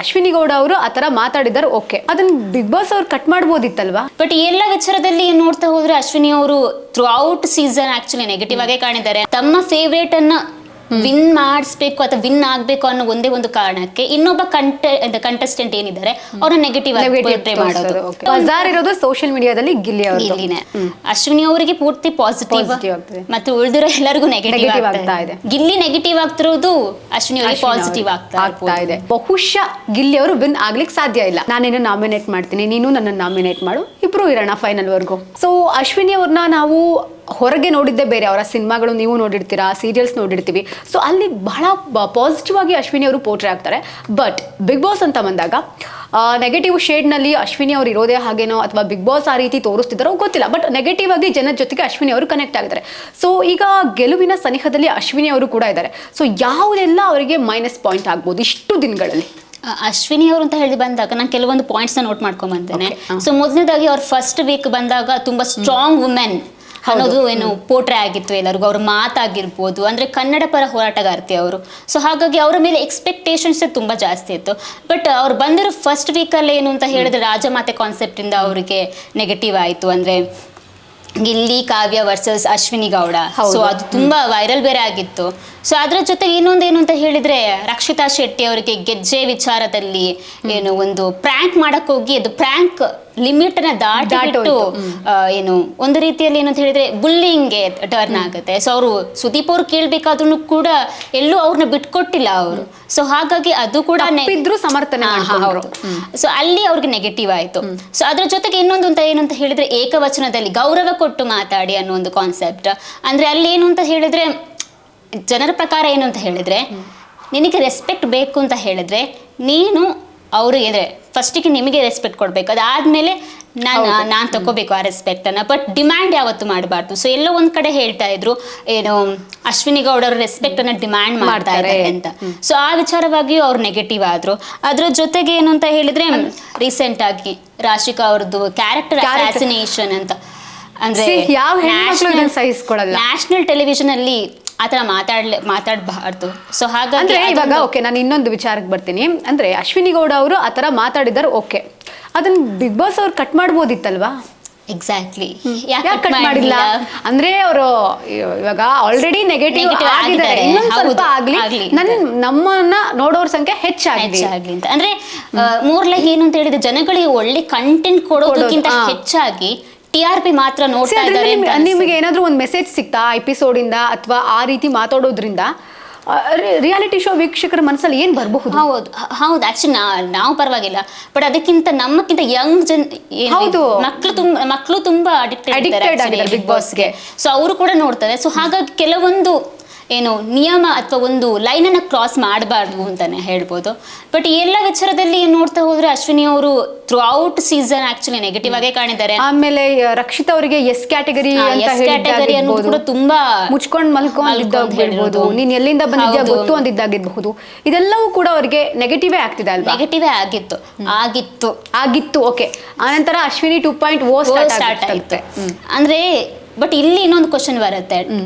ಅಶ್ವಿನಿ ಗೌಡ ಅವರು ಆತರ ಮಾತಾಡಿದ್ದಾರೆ, ಓಕೆ, ಅದನ್ನ ಬಿಗ್ ಬಾಸ್ ಅವ್ರು ಕಟ್ ಮಾಡ್ಬೋದಿತ್ತಲ್ವಾ? ಬಟ್ ಎಲ್ಲ ವಿಚಾರದಲ್ಲಿ ನೋಡ್ತಾ ಹೋದ್ರೆ ಅಶ್ವಿನಿ ಅವರು through out season actually negative ಆಗೇ ಕಾಣಿದ್ದಾರೆ. ತಮ್ಮ ಫೇವ್ರೇಟ್ ಅನ್ನ ವಿನ್ ಮಾಡಿಸ್ಬೇಕು ಅಥವಾ ವಿನ್ ಆಗ್ಬೇಕು ಅನ್ನೋ ಒಂದೇ ಒಂದು ಕಾರಣಕ್ಕೆ ಇನ್ನೊಬ್ಬ ಕಂಟೆಸ್ಟೆಂಟ್ ಏನಿದ್ದಾರೆ ಅವ್ರನ್ನ ನೆಗೆಟಿವ್ ಆಗಿ ಪೋರ್ಟ್ರೇ ಮಾಡೋದು. ಬಜಾರ್ ಇರೋದು ಸೋಷಿಯಲ್ ಮೀಡಿಯಾದಲ್ಲಿ ಗಿಲ್ಲಿನೇ. ಅಶ್ವಿನಿ ಅವರಿಗೆ ಪೂರ್ತಿ ಪಾಸಿಟಿವ್ ಮತ್ತೆ ಉಳಿದಿರೋ ಎಲ್ಲರಿಗೂ ನೆಗೆಟಿವ್ ಆಗ್ತಾ ಇದೆ. ಗಿಲ್ಲಿ ನೆಗೆಟಿವ್ ಆಗ್ತಿರೋದು ಅಶ್ವಿನಿ ಅವರಿಗೆ ಪಾಸಿಟಿವ್ ಆಗ್ತಾ ಇದೆ. ಬಹುಶಃ ಗಿಲ್ಲಿ ಅವರು ವಿನ್ ಆಗ್ಲಿಕ್ಕೆ ಸಾಧ್ಯ ಇಲ್ಲ. ನಾನೇನು ನಾಮಿನೇಟ್ ಮಾಡ್ತೀನಿ, ನೀನು ನನ್ನ ನಾಮಿನೇಟ್ ಮಾಡು, ಇಬ್ರು ಇರೋಣ ಫೈನಲ್ ವರ್ಗು. ಸೊ ಅಶ್ವಿನಿ ಅವ್ರನ್ನ ನಾವು ಹೊರಗೆ ನೋಡಿದ್ದೇ ಬೇರೆ, ಅವರ ಸಿನಿಮಾಗಳು ನೀವು ನೋಡಿರ್ತೀರಾ, ಸೀರಿಯಲ್ಸ್ ನೋಡಿರ್ತೀವಿ. ಸೊ ಅಲ್ಲಿ ಬಹಳ ಪಾಸಿಟಿವ್ ಆಗಿ ಅಶ್ವಿನಿ ಅವರು ಪೋರ್ಟ್ರೇ ಆಗ್ತಾರೆ. ಬಟ್ ಬಿಗ್ ಬಾಸ್ ಅಂತ ಬಂದಾಗ ನೆಗೆಟಿವ್ ಶೇಡ್ನಲ್ಲಿ ಅಶ್ವಿನಿ ಅವರು ಇರೋದೇ ಹಾಗೇನೋ ಅಥವಾ ಬಿಗ್ ಬಾಸ್ ಆ ರೀತಿ ತೋರಿಸ್ತಿದ್ದಾರೋ ಗೊತ್ತಿಲ್ಲ. ಬಟ್ ನೆಗೆಟಿವ್ ಆಗಿ ಜನರ ಜೊತೆಗೆ ಅಶ್ವಿನಿ ಅವರು ಕನೆಕ್ಟ್ ಆಗಿದ್ದಾರೆ. ಸೊ ಈಗ ಗೆಲುವಿನ ಸನಿಹದಲ್ಲಿ ಅಶ್ವಿನಿ ಅವರು ಕೂಡ ಇದ್ದಾರೆ. ಸೊ ಯಾವುದೆಲ್ಲ ಅವರಿಗೆ ಮೈನಸ್ ಪಾಯಿಂಟ್ ಆಗ್ಬೋದು ಇಷ್ಟು ದಿನಗಳಲ್ಲಿ? ಅಶ್ವಿನಿ ಅವರು ಅಂತ ಹೇಳಿ ಬಂದಾಗ ನಾನು ಕೆಲವೊಂದು ಪಾಯಿಂಟ್ಸ್ ನೋಟ್ ಮಾಡ್ಕೊಂಡ್ ಬಂತೇನೆ. ಸೊ ಮೊದಲನೇದಾಗಿ ಅವ್ರ ಫಸ್ಟ್ ವೀಕ್ ಬಂದಾಗ ತುಂಬಾ ಸ್ಟ್ರಾಂಗ್ ವುಮೆನ್ ಅನ್ನೋದು ಏನು ಪೋಟ್ರೆ ಆಗಿತ್ತು ಎಲ್ಲರಿಗೂ. ಅವ್ರ ಮಾತಾಗಿರ್ಬೋದು, ಅಂದ್ರೆ ಕನ್ನಡ ಪರ ಹೋರಾಟಗಾರ್ತಿ ಅವರು. ಸೊ ಹಾಗಾಗಿ ಅವರ ಮೇಲೆ ಎಕ್ಸ್ಪೆಕ್ಟೇಷನ್ಸ್ ತುಂಬಾ ಜಾಸ್ತಿ ಇತ್ತು. ಬಟ್ ಅವ್ರು ಬಂದಿರೋ ಫಸ್ಟ್ ವೀಕಲ್ಲಿ ಏನು ಅಂತ ಹೇಳಿದ್ರೆ ರಾಜಮಾತೆ ಕಾನ್ಸೆಪ್ಟ್ ಇಂದ ಅವರಿಗೆ ನೆಗೆಟಿವ್ ಆಯಿತು. ಅಂದ್ರೆ ಗಿಲ್ಲಿ ಕಾವ್ಯ ವರ್ಸಸ್ ಅಶ್ವಿನಿ ಗೌಡ. ಸೊ ಅದು ತುಂಬಾ ವೈರಲ್ ಬೇರೆ ಆಗಿತ್ತು. ಸೊ ಅದ್ರ ಜೊತೆಗೆ ಇನ್ನೊಂದೇನು ಅಂತ ಹೇಳಿದ್ರೆ ರಕ್ಷಿತಾ ಶೆಟ್ಟಿ ಅವರಿಗೆ ಗೆಜ್ಜೆ ವಿಚಾರದಲ್ಲಿ ಏನು ಒಂದು ಪ್ರ್ಯಾಂಕ್ ಮಾಡಕ್ ಹೋಗಿ ಅದು ಪ್ರ್ಯಾಂಕ್ ಲಿಮಿಟ್ ನ ದಾಟಿಬಿಟ್ಟು ಏನು ಒಂದು ರೀತಿಯಲ್ಲಿ ಏನು ಅಂತ ಹೇಳಿದ್ರೆ ಬುಲ್ಲಿಂಗ್ಗೆ ಟರ್ನ್ ಆಗುತ್ತೆ. ಸೊ ಅವರು ಸುದೀಪ್ ಅವ್ರು ಕೇಳ್ಬೇಕಾದ್ರೂ ಕೂಡ ಎಲ್ಲೂ ಅವ್ರನ್ನ ಬಿಟ್ಕೊಟ್ಟಿಲ್ಲ ಅವರು. ಸೊ ಹಾಗಾಗಿ ಅದು ಕೂಡ ಸಮರ್ಥನೆ. ಸೊ ಅಲ್ಲಿ ಅವ್ರಿಗೆ ನೆಗೆಟಿವ್ ಆಯ್ತು. ಸೊ ಅದ್ರ ಜೊತೆಗೆ ಇನ್ನೊಂದು ಅಂತ ಏನು ಅಂತ ಹೇಳಿದ್ರೆ ಏಕವಚನದಲ್ಲಿ ಗೌರವ ಕೊಟ್ಟು ಮಾತಾಡಿ ಅನ್ನೋ ಒಂದು ಕಾನ್ಸೆಪ್ಟ್. ಅಂದ್ರೆ ಅಲ್ಲಿ ಏನು ಅಂತ ಹೇಳಿದ್ರೆ ಜನರ ಪ್ರಕಾರ ಏನು ಅಂತ ಹೇಳಿದ್ರೆ ನಿನಗೆ ರೆಸ್ಪೆಕ್ಟ್ ಬೇಕು ಅಂತ ಹೇಳಿದ್ರೆ ನೀನು ಅವ್ರಿಗೆ ಫಸ್ಟಿಗೆ ನಿಮಗೆ ರೆಸ್ಪೆಕ್ಟ್ ಕೊಡ್ಬೇಕು, ಅದಾದ್ಮೇಲೆ ನಾನು ತಗೋಬೇಕು ಆ ರೆಸ್ಪೆಕ್ಟ್ ಅನ್ನ. ಬಟ್ ಡಿಮ್ಯಾಂಡ್ ಯಾವತ್ತು ಮಾಡಬಾರ್ದು. ಸೊ ಎಲ್ಲೋ ಒಂದ್ ಕಡೆ ಹೇಳ್ತಾ ಇದ್ರು ಏನು ಅಶ್ವಿನಿ ಗೌಡ ಅವ್ರ ರೆಸ್ಪೆಕ್ಟ್ ಅನ್ನ ಡಿಮ್ಯಾಂಡ್ ಮಾಡ್ತಾ ಇದ್ದಾರೆ ಅಂತ. ಸೊ ಆ ವಿಚಾರವಾಗಿಯೂ ಅವ್ರು ನೆಗೆಟಿವ್ ಆದ್ರು. ಅದ್ರ ಜೊತೆಗೆ ಏನು ಅಂತ ಹೇಳಿದ್ರೆ ರೀಸೆಂಟ್ ಆಗಿ ರಾಶಿಕಾ ಅವ್ರದ್ದು ಕ್ಯಾರೆಕ್ಟರ್ ಅಸಾಸಿನೇಷನ್ ಅಂತ, ಅಂದ್ರೆ ನ್ಯಾಷನಲ್ ಟೆಲಿವಿಷನ್ ಅಲ್ಲಿ ಆತರ ಮಾತಾಡಬಾರ್ದು. ಸೊ ಹಾಗಾಗಿ ಇವಾಗ ಓಕೆ, ನಾನು ಇನ್ನೊಂದು ವಿಚಾರಕ್ಕೆ ಬರ್ತೀನಿ. ಅಂದ್ರೆ ಅಶ್ವಿನಿ ಗೌಡ ಅವರು ಆತರ ಮಾತಾಡಿದಾರೆ, ಓಕೆ, ಅದನ್ನ ಬಿಗ್ ಬಾಸ್ ಅವ್ರು ಕಟ್ ಮಾಡ್ಬೋದಿತ್ತಲ್ವಾ? ಎಕ್ಸಾಕ್ಟ್ಲಿ, ಯಾಕೆ ಕಟ್ ಮಾಡಿಲ್ಲ? ಅಂದ್ರೆ ಅವರು ಇವಾಗ ಆಲ್ರೆಡಿ ನೆಗೆಟಿವ್ ಆಗಿದ್ದಾರೆ, ಇನ್ನೊಂದು ಸ್ವಲ್ಪ ಆಗ್ಲಿ, ನಮ್ಮನ್ನ ನೋಡೋರ್ ಸಂಖ್ಯೆ ಹೆಚ್ಚಾಗ್ಲಿ ಅಂತ. ಅಂದ್ರೆ ಮೂರ್ಲಾಗಿ ಏನು ಅಂತ ಹೇಳಿದ್ರೆ ಜನಗಳಿಗೆ ಒಳ್ಳೆ ಕಂಟೆಂಟ್ ಕೊಡೋದಕ್ಕಿಂತ ಹೆಚ್ಚಾಗಿ TRP ಮಾತ್ರ ನೋಡ್ತಾ ಇದ್ದಾರೆ. ನಿಮಗೆ ಏನಾದ್ರೂ ಒಂದು ಮೆಸೇಜ್ ಸಿಗ್ತಾ ಎಪಿಸೋಡ್ ಇಂದ ಅಥವಾ ಆ ರೀತಿ ಮಾತಾಡೋದ್ರಿಂದ ರಿಯಾಲಿಟಿ ಶೋ ವೀಕ್ಷಕರ ಮನಸ್ಸಲ್ಲಿ ಏನ್ ಬರಬಹುದು? ಹೌದು ಆಕ್ಚುಲಿ ನಾವು ಪರವಾಗಿಲ್ಲ, ಬಟ್ ಅದಕ್ಕಿಂತ ನಮ್ಮಕ್ಕಿಂತ ಯಂಗ್ ಮಕ್ಕಳು ತುಂಬಾ ಅಡಿಕ್ಟೆಡ್ ಆಗಿದ್ದಾರೆ ಬಿಗ್ ಬಾಸ್ಗೆ. ಸೊ ಅವರು ಕೂಡ ನೋಡ್ತಾರೆ. ಸೊ ಹಾಗಾಗಿ ಕೆಲವೊಂದು ಏನು ನಿಯಮ ಅಥವಾ ಒಂದು ಲೈನ್ ಅನ್ನ ಕ್ರಾಸ್ ಮಾಡಬಾರ್ದು ಅಂತಾನೆ ಹೇಳ್ಬೋದು. ಬಟ್ ಎಲ್ಲ ವಿಚಾರದಲ್ಲಿ ನೋಡ್ತಾ ಹೋದ್ರೆ ಅಶ್ವಿನಿ ಅವರು through out season actually negative ಆಗೇ ಕಾಣಿದ್ದಾರೆ. ಆಮೇಲೆ ರಕ್ಷಿತಾ ಅವರಿಗೆ ಎಸ್ ಕ್ಯಾಟಗರಿ ಕೂಡ ತುಂಬಾ ಮುಚ್ಕೊಂಡ್ ಮಲ್ಕೊಂಡಿದ್ದಾಗಿರ್ಬೋದು, ನೀನ್ ಎಲ್ಲಿಂದ ಬಂದಿದ್ಯಾ ಗೊತ್ತು ಅಂದಿದ್ದಾಗಿರ್ಬಹುದು, ಇದೆಲ್ಲವೂ ಕೂಡ ಅವರಿಗೆ ನೆಗೆಟಿವೇ ಆಗ್ತಿದೆ ಅಲ್ವಾ? ನೆಗೆಟಿವೇ ಆಗಿತ್ತು. ಓಕೆ, ಆನಂತರ ಅಶ್ವಿನಿ 2.0 ಸ್ಟಾರ್ಟ್ ಆಗುತ್ತೆ. ಅಂದ್ರೆ ಬಟ್ ಇಲ್ಲಿ ಇನ್ನೊಂದು ಕ್ವಶನ್ ಬರುತ್ತೆ.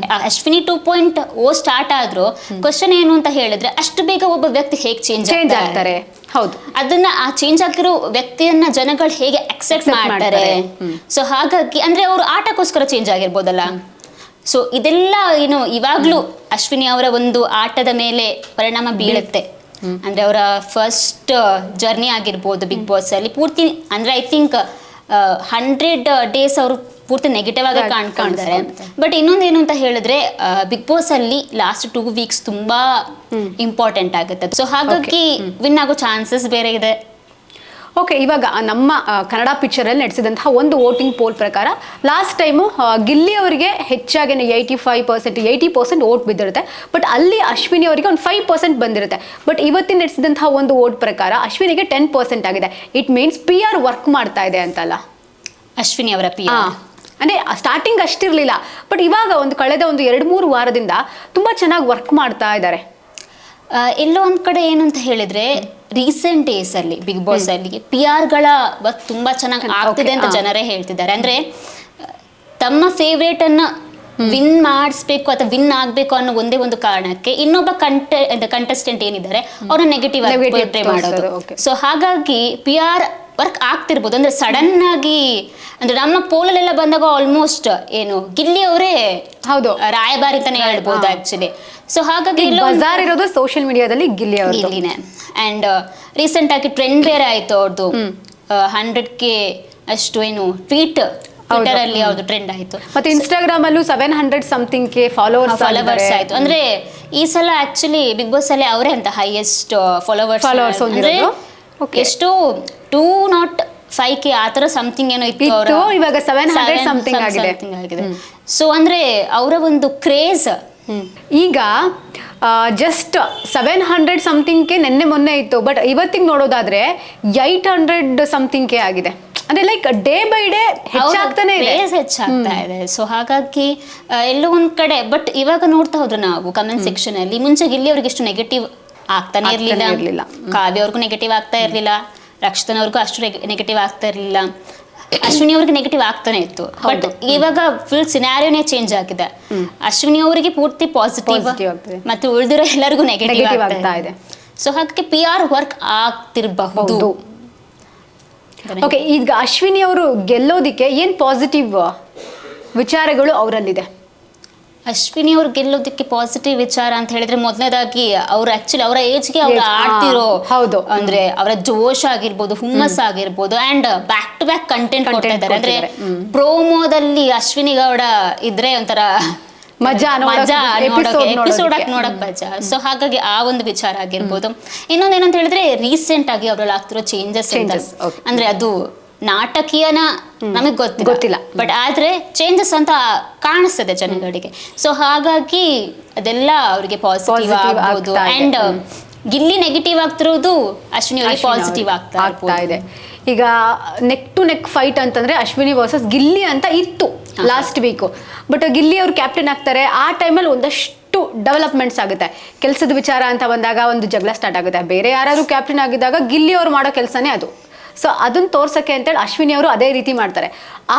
ಅಶ್ವಿನಿ 2.0 ಸ್ಟಾರ್ಟ್ ಆದ್ರೂ ಕ್ವಶನ್ ಏನು ಅಂತ ಹೇಳಿದ್ರೆ ಅಷ್ಟು ಬೇಗ ಒಬ್ಬ ವ್ಯಕ್ತಿ ಹೇಗೆ ಚೇಂಜ್ ಆಗ್ತಾರೆ? ಹೌದು, ಅದನ್ನ ಆ ಚೇಂಜ್ ಆಗಿರೋ ವ್ಯಕ್ತಿಯನ್ನ ಜನಗಳು ಹೇಗೆ ಅಕ್ಸೆಪ್ಟ್ ಮಾಡ್ತಾರೆ? ಸೊ ಹಾಗಾಗಿ ಅಂದ್ರೆ ಅವರು ಆಟಕ್ಕೋಸ್ಕರ ಚೇಂಜ್ ಆಗಿರ್ಬೋದಲ್ಲ. ಸೊ ಇದೆಲ್ಲ ಏನು ಇವಾಗ್ಲೂ ಅಶ್ವಿನಿ ಅವರ ಒಂದು ಆಟದ ಮೇಲೆ ಪರಿಣಾಮ ಬೀಳುತ್ತೆ. ಅಂದ್ರೆ ಅವರ ಫಸ್ಟ್ ಜರ್ನಿ ಆಗಿರ್ಬೋದು ಬಿಗ್ ಬಾಸ್ ಅಲ್ಲಿ ಪೂರ್ತಿ ಅಂದ್ರೆ ಐ ಥಿಂಕ್ 100 days ಅವರು ಪೂರ್ತಿ ನೆಗೆಟಿವ್ ಆಗಿ ಕಾಣ್ಕೊಂಡಿದ್ದಾರೆ. ಬಟ್ ಇನ್ನೊಂದು ಏನು ಅಂತ ಹೇಳಿದ್ರೆ ಬಿಗ್ ಬಾಸ್ ಅಲ್ಲಿ ಲಾಸ್ಟ್ 2 weeks ತುಂಬಾ ಇಂಪಾರ್ಟೆಂಟ್ ಆಗುತ್ತೆ. ಸೊ ಹಾಗಾಗಿ ವಿನ್ ಆಗೋ ಚಾನ್ಸಸ್ ಬೇರೆ ಇದೆ. ಓಕೆ, ಇವಾಗ ನಮ್ಮ ಕನ್ನಡ ಪಿಕ್ಚರ್ ಅಲ್ಲಿ ನಡೆಸಿದಂತಹ ಒಂದು ವೋಟಿಂಗ್ ಪೋಲ್ ಪ್ರಕಾರ ಲಾಸ್ಟ್ ಟೈಮು ಗಿಲ್ಲಿ ಅವರಿಗೆ ಹೆಚ್ಚಾಗಿ 80% ವೋಟ್ ಬಿದ್ದಿರುತ್ತೆ. ಬಟ್ ಅಲ್ಲಿ ಅಶ್ವಿನಿ ಅವರಿಗೆ ಒಂದು 5% ಬಂದಿರುತ್ತೆ. ಬಟ್ ಇವತ್ತಿನ ನಡೆಸಿದಂತಹ ಒಂದು ವೋಟ್ ಪ್ರಕಾರ ಅಶ್ವಿನಿಗೆ 10% ಆಗಿದೆ. ಇಟ್ ಮೀನ್ಸ್ PR ವರ್ಕ್ ಮಾಡ್ತಾ ಇದೆ ಅಂತಲ್ಲ ಅಶ್ವಿನಿ ಅವರ PR. ಅಂದ್ರೆ ಸ್ಟಾರ್ಟಿಂಗ್ ಅಷ್ಟಿರ್ಲಿಲ್ಲ, ಬಟ್ ಇವಾಗ ಕಳೆದ 2-3 ವಾರದಿಂದ ತುಂಬಾ ಚೆನ್ನಾಗಿ ವರ್ಕ್ ಮಾಡ್ತಾ ಇದ್ದಾರೆ. ಎಲ್ಲೋ ಒಂದ್ ಕಡೆ ಏನು ಅಂತ ಹೇಳಿದ್ರೆ ರೀಸೆಂಟ್ ಡೇಸ್ ಅಲ್ಲಿ ಬಿಗ್ ಬಾಸ್ ಅಲ್ಲಿ PR ಗಳ ವರ್ಕ್ ತುಂಬಾ ಚೆನ್ನಾಗಿ ಆಗ್ತಿದೆ ಅಂತ ಜನರೇ ಹೇಳ್ತಿದ್ದಾರೆ. ಅಂದ್ರೆ ತಮ್ಮ ಫೇವ್ರೇಟ್ ಅನ್ನ ವಿನ್ ಮಾಡಿಸ್ಬೇಕು ಅಥವಾ ವಿನ್ ಆಗ್ಬೇಕು ಅನ್ನೋ ಒಂದೇ ಒಂದು ಕಾರಣಕ್ಕೆ ಇನ್ನೊಬ್ಬ ಕಂಟೆಸ್ಟೆಂಟ್ ಏನಿದ್ದಾರೆ ಅವ್ರನ್ನ ನೆಗೆಟಿವ್ ಆಗಿ ಪೋರ್ಟ್ರೇ ಮಾಡೋದು. ಸೊ ಹಾಗಾಗಿ PR ವರ್ಕ್ ಆಗ್ತಿರ್ಬೋದು. ಅಂದ್ರೆ ಸಡನ್ ಆಗಿ ಅಂದ್ರೆ ನಮ್ಮ ಪೋಲಲ್ಲೆಲ್ಲ ಬಂದಾಗ ಆಲ್ಮೋಸ್ಟ್ ಏನು ಗಿಲ್ಲಿ ಅವರೇ ಹೌದು ರಾಯಭಾರಿ ಅಂತಾನೆ ಹೇಳ್ಬೋದು ಆಕ್ಚುಲಿ. ಸೊ ಹಾಗಾಗಿ ಬಜಾರ್ ಇರೋದು ಸೋಷಿಯಲ್ ಮೀಡಿಯಾದಲ್ಲಿ ಗಿಲ್ಲಿನೇ. ಅಂಡ್ ರೀಸೆಂಟ್ ಆಗಿ ಟ್ರೆಂಡ್ ಬೇರೆ ಆಯ್ತು ಅವ್ರದ್ದು 100K ಅಷ್ಟು ಏನು ಟ್ವೀಟ್ ಟ್ವಿಟರ್ ಅಲ್ಲಿ ಅವ್ರದ್ದು ಟ್ರೆಂಡ್ ಆಯ್ತು. ಮತ್ತೆ ಇನ್ಸ್ಟಾಗ್ರಾಮ್ ಅಲ್ಲೂ 700 ಸಮಥಿಂಗ್ ಕೆ ಫಾಲೋವರ್ಸ್ ಆಯ್ತು. ಅಂದ್ರೆ ಈ ಸಲ ಆಕ್ಚುಲಿ ಬಿಗ್ ಬಾಸ್ ಅಲ್ಲಿ ಅವರೇ ಅಂತ ಹೈಯೆಸ್ಟ್ ಫಾಲೋವರ್ಸ್ ಅಂದ್ರೆ ಎಷ್ಟು 205K ಆತರ ಸಮಥಿಂಗ್ ಏನೋ ಇತ್ತು, ಇವಾಗ 700 ಸಮಥಿಂಗ್ ಆಗಿದೆ. ಸೊ ಅಂದ್ರೆ ಅವರ ಒಂದು ಕ್ರೇಜ್ ಈಗ ಜಸ್ಟ್ 700 ಸಮಥಿಂಗ್ ನೆನ್ನೆ ಮೊನ್ನೆ ಇತ್ತು, ಬಟ್ ಇವತ್ತಿಗೆ ನೋಡೋದಾದ್ರೆ 800 ಸಮಥಿಂಗ್ ಆಗಿದೆ. ಅಂದ್ರೆ ಲೈಕ್ ಡೇ ಬೈ ಡೇ ಹೆಚ್ಚಾಗ್ತಾನೆ ಇದೆ. ಸೊ ಹಾಗಾಗಿ ಎಲ್ಲೋ ಒಂದ್ ಕಡೆ ಬಟ್ ಇವಾಗ ನೋಡ್ತಾ ಹೋದ್ರೆ ನಾವು ಕಮೆಂಟ್ ಸೆಕ್ಷನ್ ಅಲ್ಲಿ ಮುಂಚೆ ಗಿಲ್ಲಿ ಅವ್ರಿಗೆ ಎಷ್ಟು ನೆಗೆಟಿವ್ ಆಗ್ತಾನೆ ಇರ್ಲಿಲ್ಲ, ಕಾವ್ಯ ಅವ್ರಿಗೂ ನೆಗೆಟಿವ್ ಆಗ್ತಾ ಇರ್ಲಿಲ್ಲ, ರಕ್ಷಿತನ್ ಅವ್ರಿಗೂ ಅಷ್ಟು ನೆಗೆಟಿವ್ ಆಗ್ತಾ ಇರ್ಲಿಲ್ಲ, ಅಶ್ವಿನಿ ಅವ್ರಿಗೆ ನೆಗೆಟಿವ್ ಆಗ್ತಾನೆ ಇತ್ತು. ಬಟ್ ಇವಾಗ ಫುಲ್ ಸಿನಾರಿಯೋನೇ ಚೇಂಜ್ ಆಗಿದೆ. ಅಶ್ವಿನಿ ಅವರಿಗೆ ಪೂರ್ತಿ ಪಾಸಿಟಿವ್ ಮತ್ತೆ ಉಳಿದಿರೋ ಎಲ್ಲರಿಗೂ ನೆಗೆಟಿವ್ ಆಗ್ತಾ ಇದೆ. ಸೊ ಹಾಗಾಗಿ PR ವರ್ಕ್ ಆಗ್ತಿರಬಹುದು. ಓಕೆ, ಈಗ ಅಶ್ವಿನಿ ಅವರು ಗೆಲ್ಲೋದಿಕ್ಕೆ ಏನ್ ಪಾಸಿಟಿವ್ ವಿಚಾರಗಳು ಅವರಲ್ಲಿದೆ? ಅಶ್ವಿನಿ ಅವ್ರು ಗೆಲ್ಲೋದಕ್ಕೆ ಪಾಸಿಟಿವ್ ವಿಚಾರ ಅಂತ ಹೇಳಿದ್ರೆ ಮೊದಲನೇದಾಗಿ ಅವ್ರು ಆಕ್ಚುಲಿ ಅವರ ಏಜ್ಗೆ ಅವ್ರು ಆಡ್ತಿರೋ ಹೌದು ಅಂದ್ರೆ ಅವರ ಜೋಶ್ ಆಗಿರ್ಬೋದು, ಹುಮ್ಮಸ್ ಆಗಿರ್ಬೋದು, and back to back content ಕೊಡ್ತಾ ಇದ್ದಾರೆ. ಅಂದ್ರೆ ಪ್ರೋಮೋದಲ್ಲಿ ಅಶ್ವಿನಿ ಗೌಡ ಇದ್ರೆ ಒಂಥರ ಮಜಾ ನೋಡಕ್ ಮಜಾ. ಸೊ ಹಾಗಾಗಿ ಆ ಒಂದು ವಿಚಾರ ಆಗಿರ್ಬೋದು. ಇನ್ನೊಂದೇನಂತ ಹೇಳಿದ್ರೆ ರೀಸೆಂಟ್ ಆಗಿ ಅವ್ರಲ್ಲಿ ಆಗ್ತಿರೋ ಚೇಂಜಸ್ ಅಂದ್ರೆ ಅದು ನಾಟಕೀಯನ ನಮಗ್ ಗೊತ್ತಿಲ್ಲ, ಬಟ್ ಆದ್ರೆ ಚೇಂಜಸ್ ಅಂತ ಕಾಣಿಸ್ತದೆ ಜನಗಳಿಗೆ. ಸೊ ಹಾಗಾಗಿ ಅದೆಲ್ಲ ಅವ್ರಿಗೆ ಪಾಸಿಟಿವ್ ಆಗ್ಬೋದು. ಅಂಡ್ ಗಿಲ್ಲಿ ನೆಗೆಟಿವ್ ಆಗ್ತಿರೋದು ಅಶ್ವಿನಿ ಅವರಿಗೆ ಪಾಸಿಟಿವ್ ಆಗ್ತಾ ಇದೆ. ಈಗ ನೆಕ್ ಟು ನೆಕ್ ಫೈಟ್ ಅಂತಂದ್ರೆ ಅಶ್ವಿನಿ ವರ್ಸಸ್ ಗಿಲ್ಲಿ ಅಂತ ಇತ್ತು ಲಾಸ್ಟ್ ವೀಕ್, ಬಟ್ ಗಿಲ್ಲಿ ಅವ್ರು ಕ್ಯಾಪ್ಟನ್ ಆಗ್ತಾರೆ. ಆ ಟೈಮಲ್ಲಿ ಒಂದಷ್ಟು ಡೆವಲಪ್ಮೆಂಟ್ಸ್ ಆಗುತ್ತೆ. ಕೆಲಸದ ವಿಚಾರ ಅಂತ ಬಂದಾಗ ಒಂದು ಜಗಳ ಸ್ಟಾರ್ಟ್ ಆಗುತ್ತೆ. ಬೇರೆ ಯಾರಾದ್ರೂ ಕ್ಯಾಪ್ಟನ್ ಆಗಿದ್ದಾಗ ಗಿಲ್ಲಿ ಅವ್ರು ಮಾಡೋ ಕೆಲಸನೇ ಅದು. ಸೊ ಅದನ್ನ ತೋರ್ಸಕ್ಕೆ ಅಂತೇಳಿ ಅಶ್ವಿನಿ ಅವರು ಅದೇ ರೀತಿ ಮಾಡ್ತಾರೆ.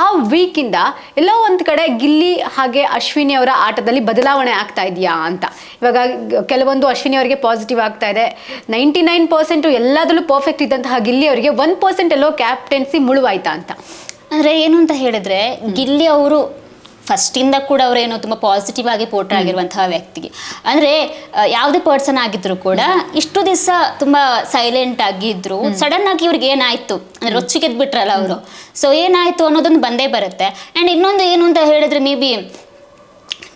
ಆ ವೀಕಿಂದ ಎಲ್ಲೋ ಒಂದು ಕಡೆ ಗಿಲ್ಲಿ ಹಾಗೆ ಅಶ್ವಿನಿ ಅವರ ಆಟದಲ್ಲಿ ಬದಲಾವಣೆ ಆಗ್ತಾ ಇದೆಯಾ ಅಂತ. ಇವಾಗ ಕೆಲವೊಂದು ಅಶ್ವಿನಿ ಅವರಿಗೆ ಪಾಸಿಟಿವ್ ಆಗ್ತಾ ಇದೆ. 99% ಎಲ್ಲದರಲ್ಲೂ ಪರ್ಫೆಕ್ಟ್ ಇದ್ದಂತಹ ಗಿಲ್ಲಿ ಅವರಿಗೆ 1% ಎಲ್ಲೋ ಕ್ಯಾಪ್ಟನ್ಸಿ ಮುಳುವಾಯ್ತಾ ಅಂತ. ಅಂದ್ರೆ ಏನು ಅಂತ ಹೇಳಿದ್ರೆ ಗಿಲ್ಲಿ ಅವರು ಫಸ್ಟ್ ಇಂದ ಕೂಡ ಅವರೇನೋ ತುಂಬಾ ಪಾಸಿಟಿವ್ ಆಗಿ ಪೋರ್ಟ್ರೇ ಆಗಿರುವಂತಹ ವ್ಯಕ್ತಿಗೆ. ಅಂದ್ರೆ ಯಾವುದೇ ಪರ್ಸನ್ ಆಗಿದ್ರು ಕೂಡ ಇಷ್ಟು ದಿವಸ ತುಂಬಾ ಸೈಲೆಂಟ್ ಆಗಿದ್ರು, ಸಡನ್ ಆಗಿ ಇವ್ರಿಗೆ ಏನಾಯ್ತು ಅಂದ್ರೆ ರೊಚ್ಚಿಗೆದ್ ಬಿಟ್ರಲ್ಲ ಅವರು. ಸೊ ಏನಾಯ್ತು ಅನ್ನೋದೊಂದು ಬಂದೇ ಬರುತ್ತೆ. ಅಂಡ್ ಇನ್ನೊಂದು ಏನು ಅಂತ ಹೇಳಿದ್ರೆ ಮೇ ಬಿ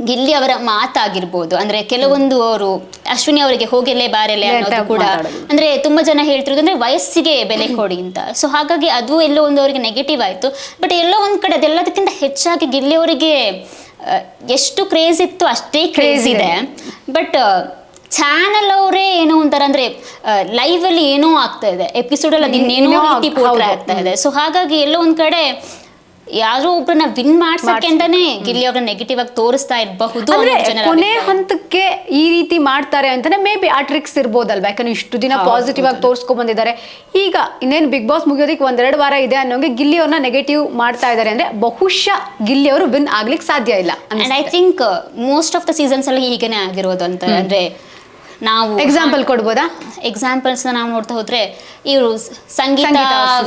ಗಿಲ್ಲಿ ಅವರ ಮಾತಾಗಿರ್ಬೋದು. ಅಂದ್ರೆ ಕೆಲವೊಂದು ಅವರು ಅಶ್ವಿನಿ ಅವರಿಗೆ ಹೋಗೆಲೆ ಬಾರೆಲೆ ಅನ್ನೋದು ಕೂಡ ಅಂದ್ರೆ ತುಂಬಾ ಜನ ಹೇಳ್ತಿರೋದು ಅಂದ್ರೆ ವಯಸ್ಸಿಗೆ ಬೆಲೆ ಕೊಡಿ ಅಂತ. ಸೊ ಹಾಗಾಗಿ ಅದು ಎಲ್ಲೋ ಒಂದು ಅವರಿಗೆ ನೆಗೆಟಿವ್ ಆಯ್ತು. ಬಟ್ ಎಲ್ಲೋ ಒಂದ್ ಕಡೆ ಅದೆಲ್ಲದಕ್ಕಿಂತ ಹೆಚ್ಚಾಗಿ ಗಿಲ್ಲಿ ಅವರಿಗೆ ಎಷ್ಟು ಕ್ರೇಜ್ ಇತ್ತು ಅಷ್ಟೇ ಕ್ರೇಜ್ ಇದೆ. ಬಟ್ ಚಾನಲ್ ಅವರೇ ಏನೋ ಒಂಥರ ಅಂದ್ರೆ ಲೈವ್ ಅಲ್ಲಿ ಏನೋ ಆಗ್ತಾ ಇದೆ, ಎಪಿಸೋಡ್ ಅಲ್ಲಿ ಅದಿನ್ನೇನೋ ರೀತಿ ಪೋರ್ಟ್ರೇ ಆಗ್ತಾ ಇದೆ. ಸೊ ಹಾಗಾಗಿ ಎಲ್ಲೋ ಒಂದ್ ಕಡೆ ಯಾರೋ ಒಬ್ಬರನ್ನ ವಿನ್ ಮಾಡ್ಸಕ್ಕೆಂತಾನೆ ಗಿಲ್ಲಿ ಅವ್ರನ್ನ ನೆಗೆಟಿವ್ ಆಗಿ ತೋರಿಸ್ತಾ ಇರಬಹುದು. ಕೊನೆ ಹಂತಕ್ಕೆ ಈ ರೀತಿ ಮಾಡ್ತಾರೆ ಅಂತಾನೆ ಮೇ ಬಿ ಆ ಟ್ರಿಕ್ಸ್ ಇರ್ಬೋದಲ್ವಾ. ಯಾಕಂದ್ರೆ ಇಷ್ಟು ದಿನ ಪಾಸಿಟಿವ್ ಆಗಿ ತೋರಿಸ್ಕೊಂಡ್ ಬಂದಿದ್ದಾರೆ. ಈಗ ಇನ್ನೇನು ಬಿಗ್ ಬಾಸ್ ಮುಗಿಯೋದಕ್ಕೆ 1-2 ವಾರ ಇದೆ ಅನ್ನೋಂಗೆ ಗಿಲ್ಲಿ ಅವ್ರನ್ನ ನೆಗೆಟಿವ್ ಮಾಡ್ತಾ ಇದ್ದಾರೆ ಅಂದ್ರೆ ಬಹುಶಃ ಗಿಲ್ಲಿ ಅವರು ವಿನ್ ಆಗ್ಲಿಕ್ಕೆ ಸಾಧ್ಯ ಇಲ್ಲ. And I think most of the seasons ಅಲ್ಲಿ ಹೀಗೇನೆ ಆಗಿರೋದು ಅಂತ. ಅಂದ್ರೆ ನಾವು ಎಕ್ಸಾಂಪಲ್ ಕೊಡ್ಬೋದಾ? ಎಕ್ಸಾಂಪಲ್ಸ್ ನಾವು ನೋಡ್ತಾ ಹೋದ್ರೆ ಇವರು ಸಂಗೀತ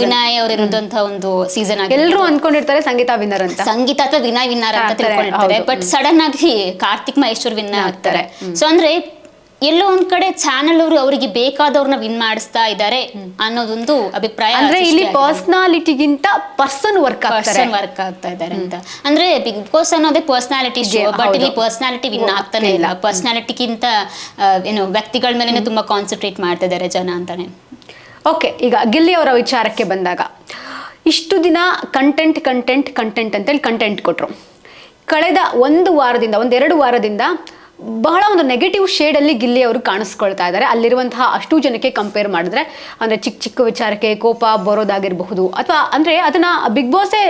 ವಿನಯ್ ಅವರು ಇರೋದಂತ ಒಂದು ಸೀಸನ್ ಆಗಿ ಎಲ್ಲರೂ ಅನ್ಕೊಂಡಿರ್ತಾರೆ ಸಂಗೀತ ವಿನ್ನರ್ ಅಂತ, ಸಂಗೀತ ಅಥವಾ ವಿನಯ್ ವಿನ್ನರ್ ಅಂತ ತಿಳ್ಕೊಂಡಿರ್ತಾರೆ. ಬಟ್ ಸಡನ್ ಆಗಿ ಕಾರ್ತಿಕ್ ಮಹೇಶ್ವರ್ ವಿನ್ನರ್ ಆಗ್ತಾರೆ. ಸೊ ಅಂದ್ರೆ ಎಲ್ಲೋ ಒಂದ್ ಕಡೆ ಚಾನಲ್ ಅವರು ಅವರಿಗೆ ಬೇಕಾದವ್ರನ್ನ ವಿನ್ ಮಾಡಿಸ್ತಾ ಇದ್ದಾರೆ ಅನ್ನೋದೊಂದು ಅಭಿಪ್ರಾಯ. ಅಂದ್ರೆ ಇಲ್ಲಿ ಪರ್ಸನಾಲಿಟಿಗಿಂತ ಪರ್ಸನ್ ವರ್ಕ್ ಆಗ್ತಾ ಇದ್ದಾರೆ ಅಂತ. ಅಂದ್ರೆ ಬಿಗ್ ಬಾಸ್ ಅನ್ನೋದೇ ಪರ್ಸನಾಲಿಟಿ ಶೋ, ಬಟ್ ಇಲ್ಲಿ ಪರ್ಸನಾಲಿಟಿ ವಿನ್ ಆಗ್ತಾನೆ ಇಲ್ಲ. ಪರ್ಸನಾಲಿಟಿಗಿಂತ ಏನು ವ್ಯಕ್ತಿಗಳ ಮೇಲೆ ತುಂಬಾ ಕಾನ್ಸಂಟ್ರೇಟ್ ಮಾಡ್ತಾ ಇದ್ದಾರೆ ಜನ ಅಂತಾನೆ. ಓಕೆ, ಈಗ ಗಿಲ್ಲಿ ಅವರ ವಿಚಾರಕ್ಕೆ ಬಂದಾಗ ಇಷ್ಟು ದಿನ ಕಂಟೆಂಟ್ ಅಂತೇಳಿ ಕಂಟೆಂಟ್ ಕೊಟ್ರು. ಕಳೆದ 1-2 ವಾರದಿಂದ ಬಹಳ ಒಂದು ನೆಗೆಟಿವ್ ಶೇಡಲ್ಲಿ ಗಿಲ್ಲಿ ಅವರು ಕಾಣಿಸ್ಕೊಳ್ತಾ ಇದ್ದಾರೆ. ಅಲ್ಲಿರುವಂತಹ ಅಷ್ಟು ಜನಕ್ಕೆ ಕಂಪೇರ್ ಮಾಡಿದ್ರೆ ಅಂದರೆ ಚಿಕ್ಕ ವಿಚಾರಕ್ಕೆ ಕೋಪ ಬರೋದಾಗಿರಬಹುದು, ಅಥವಾ ಅಂದರೆ ಅದನ್ನು ಬಿಗ್ ಬಾಸೇ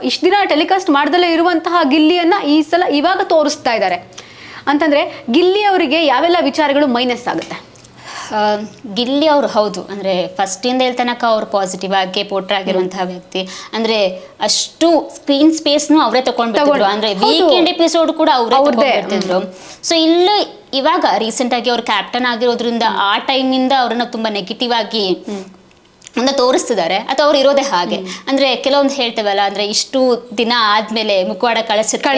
ಇಷ್ಟು ದಿನ ಟೆಲಿಕಾಸ್ಟ್ ಮಾಡ್ದಲ್ಲೇ ಇರುವಂತಹ ಗಿಲ್ಲಿಯನ್ನು ಈ ಸಲ ಇವಾಗ ತೋರಿಸ್ತಾ ಇದ್ದಾರೆ ಅಂತಂದರೆ ಗಿಲ್ಲಿ ಅವರಿಗೆ ಯಾವೆಲ್ಲ ವಿಚಾರಗಳು ಮೈನಸ್ ಆಗುತ್ತೆ? ಗಿಲ್ಲಿ ಅವರು ಹೌದು ಅಂದರೆ ಫಸ್ಟಿಂದ ಇಲ್ಲಿ ತನಕ ಅವ್ರು ಪಾಸಿಟಿವ್ ಆಗಿ ಪೋರ್ಟ್ರೇ ಆಗಿರುವಂತಹ ವ್ಯಕ್ತಿ. ಅಂದರೆ ಅಷ್ಟು ಸ್ಕ್ರೀನ್ ಸ್ಪೇಸ್ನು ಅವರೇ ತಗೊಂಡ್ಬಿಟ್ಟಿದ್ರು. ಅಂದರೆ ವೀಕೆಂಡ್ ಎಪಿಸೋಡ್ ಕೂಡ ಅವರೇ ತಗೊಂಡ್ಬಿಡ್ತಿದ್ರು. ಸೊ ಇಲ್ಲಿ ಇವಾಗ ರೀಸೆಂಟಾಗಿ ಅವ್ರು ಕ್ಯಾಪ್ಟನ್ ಆಗಿರೋದ್ರಿಂದ ಆ ಟೈಮಿಂದ ಅವ್ರನ್ನ ತುಂಬ ನೆಗೆಟಿವ್ ಆಗಿ ಒಂದು ತೋರಿಸ್ತಿದ್ದಾರೆ, ಅಥವಾ ಅವ್ರು ಇರೋದೇ ಹಾಗೆ. ಅಂದ್ರೆ ಕೆಲವೊಂದು ಹೇಳ್ತೇವಲ್ಲ, ಅಂದ್ರೆ ಇಷ್ಟು ದಿನ ಆದ್ಮೇಲೆ ಮುಖವಾಡ ಕಳಿಸುತ್ತೆ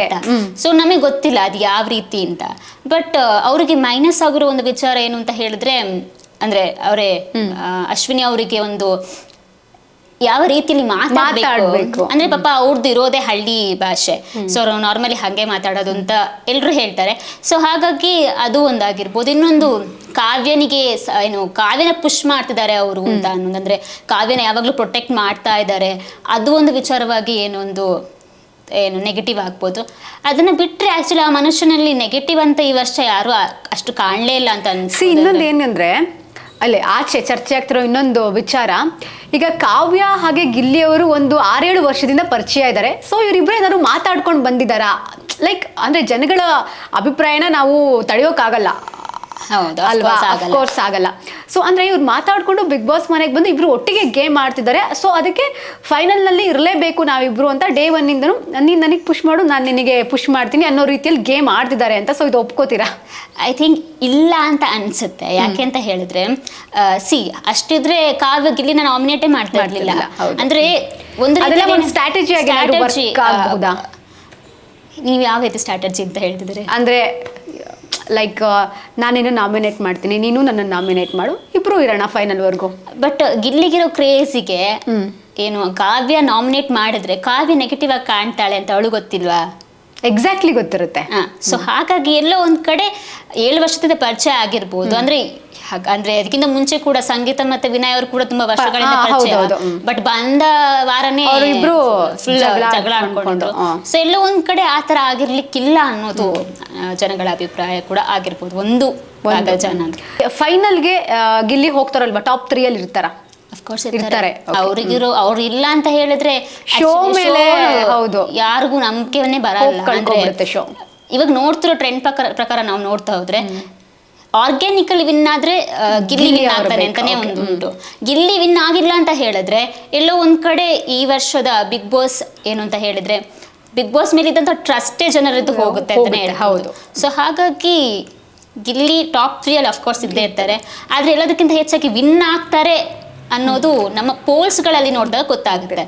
ಅಂತ. ಸೊ ನಮಗೆ ಗೊತ್ತಿಲ್ಲ ಅದು ಯಾವ ರೀತಿ ಅಂತ. ಬಟ್ ಅವ್ರಿಗೆ ಮೈನಸ್ ಆಗಿರೋ ಒಂದು ವಿಚಾರ ಏನು ಅಂತ ಹೇಳಿದ್ರೆ, ಅಂದ್ರೆ ಅವರೇ ಅಶ್ವಿನಿ ಅವರಿಗೆ ಒಂದು ಯಾವ ರೀತಿಯಲ್ಲಿ ಮಾತಾಡ್ಬೇಕು ಅಂದ್ರೆ ಪಾಪ ಅವ್ರದ್ದು ಇರೋದೇ ಹಳ್ಳಿ ಭಾಷೆ. ಸೊ ಅವ್ರು ನಾರ್ಮಲಿ ಹಾಗೆ ಮಾತಾಡೋದು ಅಂತ ಎಲ್ರು ಹೇಳ್ತಾರೆ. ಸೊ ಹಾಗಾಗಿ ಅದು ಒಂದಾಗಿರ್ಬೋದು. ಇನ್ನೊಂದು ಕಾವ್ಯನಿಗೆ ಕಾವ್ಯನ ಪುಷ್ ಮಾಡ್ತಿದ್ದಾರೆ ಅವರು ಅಂತ ಅನ್ನೋದು, ಅಂದ್ರೆ ಕಾವ್ಯನ ಯಾವಾಗ್ಲೂ ಪ್ರೊಟೆಕ್ಟ್ ಮಾಡ್ತಾ ಇದ್ದಾರೆ. ಅದು ಒಂದು ವಿಚಾರವಾಗಿ ಏನೊಂದು ನೆಗೆಟಿವ್ ಆಗ್ಬೋದು. ಅದನ್ನ ಬಿಟ್ರೆ ಆಕ್ಚುಲಿ ಆ ಮನುಷ್ಯನಲ್ಲಿ ನೆಗೆಟಿವ್ ಅಂತ ಈ ವರ್ಷ ಯಾರು ಅಷ್ಟು ಕಾಣಲೇ ಇಲ್ಲ ಅಂತ ಅನ್ಸಿ. ಇನ್ನೊಂದು ಏನಂದ್ರೆ ಅಲ್ಲೇ ಆಚೆ ಚರ್ಚೆ ಆಗ್ತಿರೋ ಇನ್ನೊಂದು ವಿಚಾರ, ಈಗ ಕಾವ್ಯ ಹಾಗೆ ಗಿಲ್ಲಿಯವರು ಒಂದು 6-7 ವರ್ಷದಿಂದ ಪರಿಚಯ ಇದ್ದಾರೆ. ಸೊ ಇವರಿಬ್ಬರು ಏನಾದ್ರು ಮಾತಾಡ್ಕೊಂಡು ಬಂದಿದ್ದಾರಾ? ಲೈಕ್ ಅಂದ್ರೆ ಜನಗಳ ಅಭಿಪ್ರಾಯನ ನಾವು ತಡೆಯೋಕ್ಕಾಗಲ್ಲ ಅಲ್ವಾ? ಅಫ್ಕೋರ್ಸ್ ಆಗಲ್ಲ. ಸೊ ಅಂದ್ರೆ ಇವ್ರು ಮಾತಾಡ್ಕೊಂಡು ಬಿಗ್ ಬಾಸ್ ಮನೆಗೆ ಬಂದು ಇಬ್ರು ಒಟ್ಟಿಗೆ ಗೇಮ್ ಆಡ್ತಿದ್ದಾರೆ. ಸೊ ಅದಕ್ಕೆ ಫೈನಲ್ ನಲ್ಲಿ ಇರಲೇಬೇಕು ನಾವಿಬ್ರು ಅಂತ ಡೇ 1 ನೀನ್ ನನಗೆ ಪುಷ್ ಮಾಡು, ನಾನು ನಿನಗೆ ಪುಷ್ ಮಾಡ್ತೀನಿ ಅನ್ನೋ ರೀತಿಯಲ್ಲಿ ಗೇಮ್ ಆಡ್ತಿದ್ದಾರೆ ಅಂತ. ಸೊ ಇದು ಒಪ್ಕೋತೀರಾ? ಐ ಥಿಂಕ್ ಇಲ್ಲ ಅಂತ ಅನ್ಸುತ್ತೆ. ಯಾಕೆ ಅಂತ ಹೇಳಿದ್ರೆ ಅಷ್ಟಿದ್ರೆ ಕಾವ್ಯ ಗಿಲ್ಲಿನ ನಾಮಿನೇಟೇ ಮಾಡ್ತಾ ಇರ್ಲಿಲ್ಲ. ಅಂದ್ರೆ ಒಂದು ಸ್ಟ್ರಾಟಜಿ ಆಗಬಹುದಾ? ನೀವು ಯಾವ ರೀತಿ ಸ್ಟ್ರಾಟಜಿ ಅಂತ ಹೇಳ್ತಿದ್ರೆ? ಅಂದ್ರೆ ಲೈಕ್ ನಾನೇನು ನಾಮಿನೇಟ್ ಮಾಡ್ತೀನಿ, ನೀನು ನನ್ನ ನಾಮಿನೇಟ್ ಮಾಡು, ಇಬ್ರು ಇರೋಣ ಫೈನಲ್ ವರ್ಗು. ಬಟ್ ಗಿಲ್ಲಿಗಿರೋ ಕ್ರೇಜಿಗೆ ಏನು ಕಾವ್ಯ ನಾಮಿನೇಟ್ ಮಾಡಿದ್ರೆ ಕಾವ್ಯ ನೆಗೆಟಿವ್ ಆಗಿ ಕಾಣ್ತಾಳೆ ಅಂತ ಅವಳು ಗೊತ್ತಿಲ್ವಾ? ಎಕ್ಸಾಕ್ಟ್ಲಿ ಗೊತ್ತಿರುತ್ತೆ. ಸೊ ಹಾಗಾಗಿ ಎಲ್ಲೋ ಒಂದ್ ಕಡೆ 7 ವರ್ಷದಿಂದ ಪರಿಚಯ ಆಗಿರ್ಬೋದು. ಅಂದ್ರೆ ಅದಕ್ಕಿಂತ ಮುಂಚೆ ಕೂಡ ಸಂಗೀತ ಮತ್ತೆ ವಿನಯ್ ಅವರು ಕೂಡ ತುಂಬಾ ವರ್ಷಗಳಿಂದ ಪರಿಚಯ. ಬಟ್ ಬಂದ ವಾರನೇ ಇಬ್ರು ಫುಲ್ ಜಗಳ ಆಡ್ಕೊಂಡು. ಸೊ ಎಲ್ಲೋ ಒಂದ್ ಕಡೆ ಆತರ ಆಗಿರ್ಲಿಕ್ಕಿಲ್ಲ ಅನ್ನೋದು ಜನಗಳ ಅಭಿಪ್ರಾಯ ಕೂಡ ಆಗಿರ್ಬೋದು. ಒಂದು ಜನ ಫೈನಲ್ಗೆ ಗಿಲ್ಲಿ ಹೋಗ್ತಾರಲ್ವಾ, ಟಾಪ್ 3 ಅಲ್ಲಿ ಇರ್ತಾರ? ಅಫ್ಕೋರ್ಸ್ ಇರ್ತಾರೆ. ಅವ್ರು ಇಲ್ಲ ಅಂತ ಹೇಳಿದ್ರೆ ಶೋ ಮೇಲೆ ಹೌದು ಯಾರಿಗೂ ನಂಬಿಕೆವನ್ನೇ ಬರಲ್ಲ. ಇವಾಗ ನೋಡ್ತಿರೋ ಟ್ರೆಂಡ್ ಪ್ರಕಾರ ನಾವು ನೋಡ್ತಾ ಹೋದ್ರೆ ಆರ್ಗ್ಯಾನಿಕಲಿ ವಿನ್ ಆದ್ರೆ ಗಿಲ್ಲಿ ವಿನ್ ಆಗ್ತಾನೆ ಅಂತಾನೆ ಒಂದು ಉಂಟು. ಗಿಲ್ಲಿ ವಿನ್ ಆಗಿಲ್ಲ ಅಂತ ಹೇಳಿದ್ರೆ ಎಲ್ಲೋ ಒಂದ್ ಕಡೆ ಈ ವರ್ಷದ ಬಿಗ್ ಬಾಸ್ ಏನು ಅಂತ ಹೇಳಿದ್ರೆ ಬಿಗ್ ಬಾಸ್ ಮೇಲೆ ಇದ್ದಂತ ಟ್ರಸ್ಟೇ ಜನರದ್ದು ಹೋಗುತ್ತೆ ಅಂತಾನೆ ಹೌದು. ಸೊ ಹಾಗಾಗಿ ಗಿಲ್ಲಿ ಟಾಪ್ 3 ಅಲ್ಲಿ ಅಫ್ಕೋರ್ಸ್ ಇದ್ದೇ ಇರ್ತಾರೆ. ಆದ್ರೆ ಎಲ್ಲದಕ್ಕಿಂತ ಹೆಚ್ಚಾಗಿ ವಿನ್ ಆಗ್ತಾರೆ ಅನ್ನೋದು ನಮ್ಮ ಪೋಲ್ಸ್ಗಳಲ್ಲಿ ನೋಡಿದಾಗ ಗೊತ್ತಾಗುತ್ತೆ.